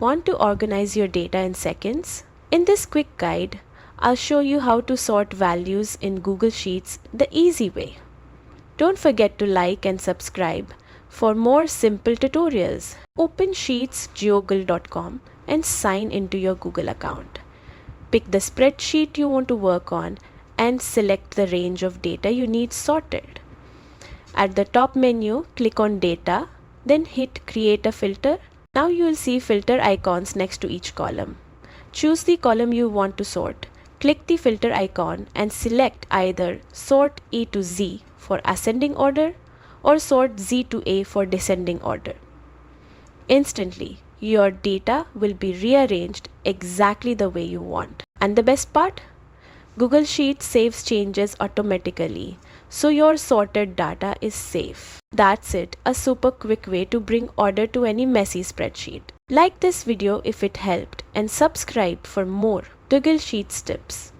Want to organize your data in seconds? In this quick guide, I'll show you how to sort values in Google Sheets the easy way. Don't forget to like and subscribe for more simple tutorials. Open sheetsgeogle.com and sign into your Google account. Pick the spreadsheet you want to work on and select the range of data you need sorted. At the top menu, click on Data, then hit Create a Filter. Now you will see filter icons next to each column. Choose the column you want to sort. Click the filter icon and select either Sort A to Z for ascending order or Sort Z to A for descending order. Instantly, your data will be rearranged exactly the way you want. And the best part? Google Sheets saves changes automatically, so your sorted data is safe. That's it, a super quick way to bring order to any messy spreadsheet. Like this video if it helped and subscribe for more Google Sheets tips.